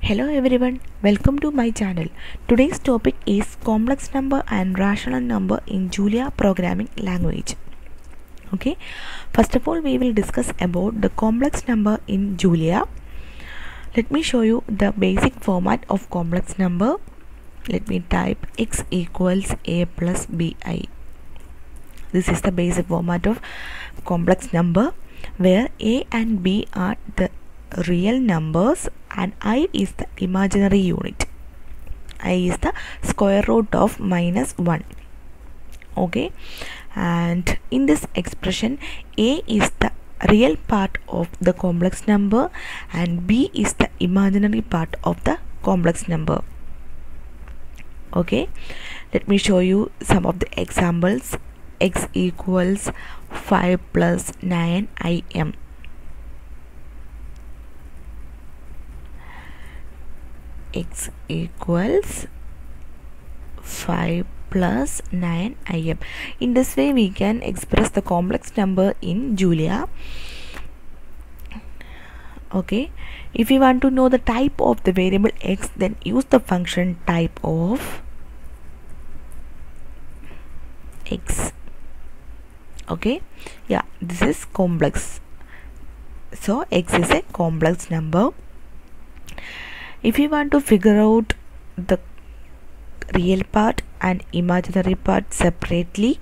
Hello everyone, welcome to my channel. Today's topic is complex number and rational number in Julia programming language. Okay, first of all we will discuss about the complex number in Julia. Let me show you the basic format of complex number. Let me type x equals a plus bi. This is the basic format of complex number where a and b are the real numbers and I is the imaginary unit. I is the square root of -1. Okay, and in this expression a is the real part of the complex number and b is the imaginary part of the complex number. Okay, let me show you some of the examples. X equals 5 plus 9 im. X equals 5 plus 9 im. In this way we can express the complex number in Julia. Okay, if you want to know the type of the variable x, then use the function type of x. Okay, yeah, this is complex, so x is a complex number. If you want to figure out the real part and imaginary part separately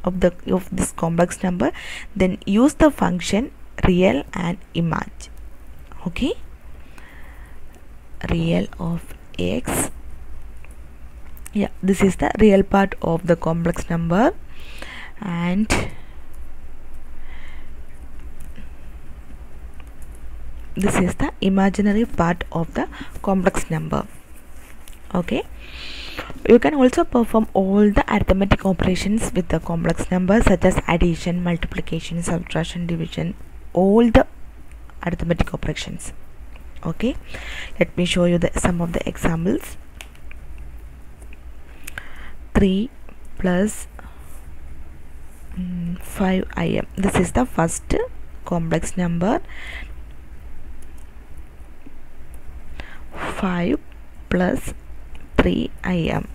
of this complex number, then use the function real and imag. Okay, real of x, yeah, this is the real part of the complex number, and this is the imaginary part of the complex number. Okay, you can also perform all the arithmetic operations with the complex number such as addition, multiplication, subtraction, division, all the arithmetic operations. Okay, let me show you some of the examples. 3 plus 5 im. This is the first complex number. 5 plus 3 im.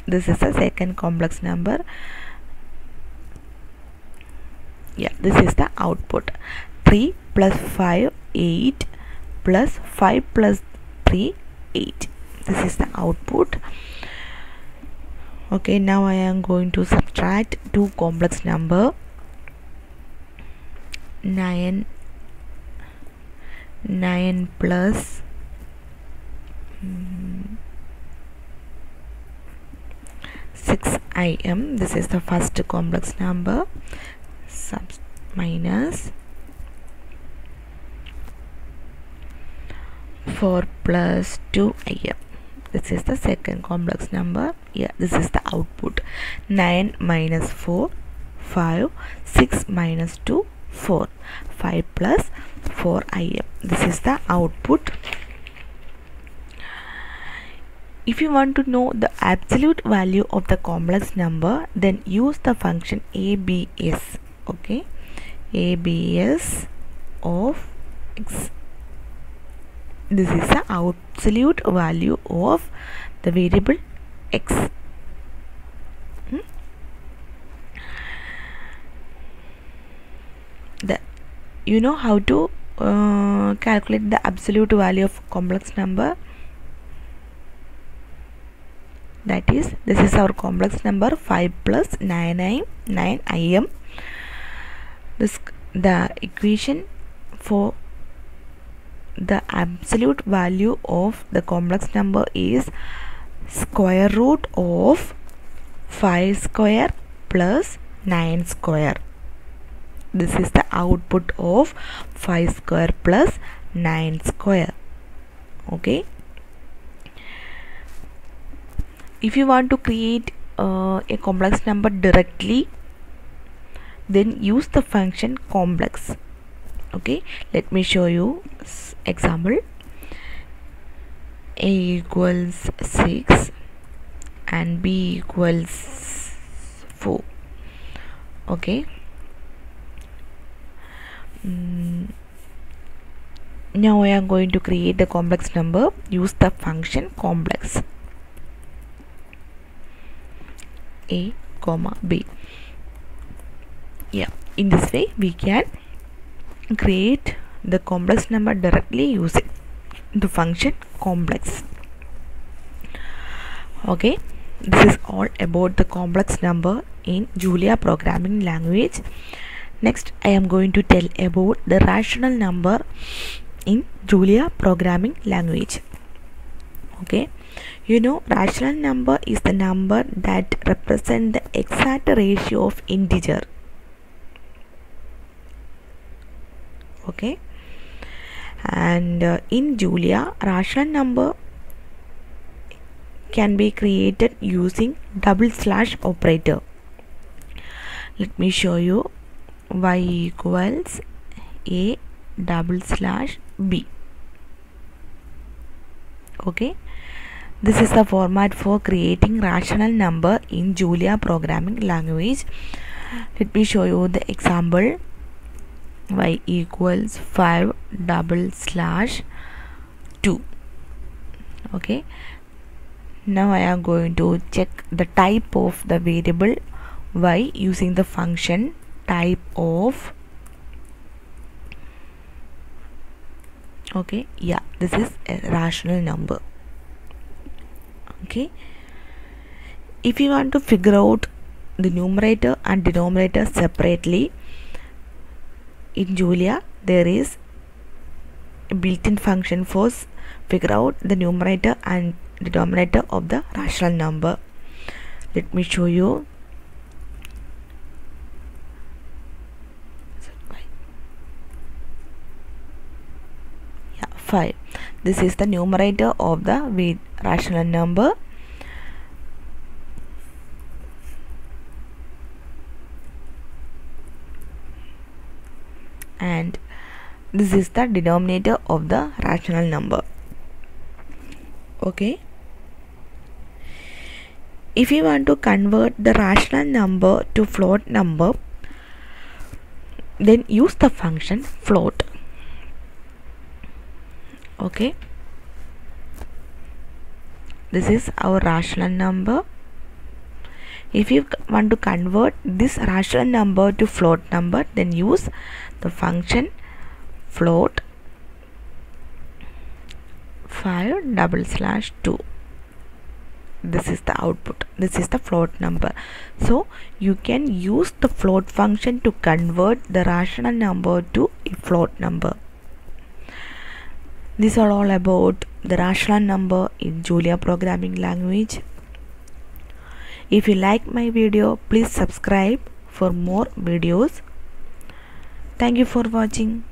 This is the second complex number. Yeah, this is the output. 3 plus 5 8 plus 5 plus 3 8. This is the output. Okay, now I am going to subtract two complex number. 9 plus 6 im. This is the first complex number. Minus 4 plus 2 im. This is the second complex number. Yeah, this is the output. 9 minus 4 5. 6 minus 2 4. 5 plus 4 im. This is the output. If you want to know the absolute value of the complex number, then use the function abs. Okay, abs of x. This is the absolute value of the variable x. You know how to calculate the absolute value of complex number. That is, this is our complex number 5 plus 9 im. The equation for the absolute value of the complex number is square root of 5 square plus 9 square. This is the output of 5 square plus 9 square. Okay, if you want to create a complex number directly, then use the function complex. Okay, let me show you example. A equals 6 and b equals 4. Okay, Now I am going to create the complex number. Use the function complex a comma b. Yeah, in this way we can create the complex number directly using the function complex. Okay, this is all about the complex number in Julia programming language. Next I am going to tell about the rational number in Julia programming language. Okay, you know, rational number is the number that represent the exact ratio of integer. Okay, and in Julia, rational number can be created using double slash operator. Let me show you. Y equals a double slash b. Okay, this is the format for creating rational number in Julia programming language. Let me show you the example. Y equals 5 double slash 2. Okay, now I am going to check the type of the variable y using the function type of. Okay, yeah, this is a rational number. Okay, if you want to figure out the numerator and denominator separately, in Julia there is a built-in function for figure out the numerator and denominator of the rational number. Let me show you. Yeah, 5. This is the numerator of the rational number. And this is the denominator of the rational number. Okay, if you want to convert the rational number to float number, then use the function float. Okay, this is our rational number. If you want to convert this rational number to float number, then use the function float 5 double slash 2. This is the output. This is the float number. So you can use the float function to convert the rational number to a float number. These are all about the rational number in Julia programming language. If you like my video, please subscribe for more videos. Thank you for watching.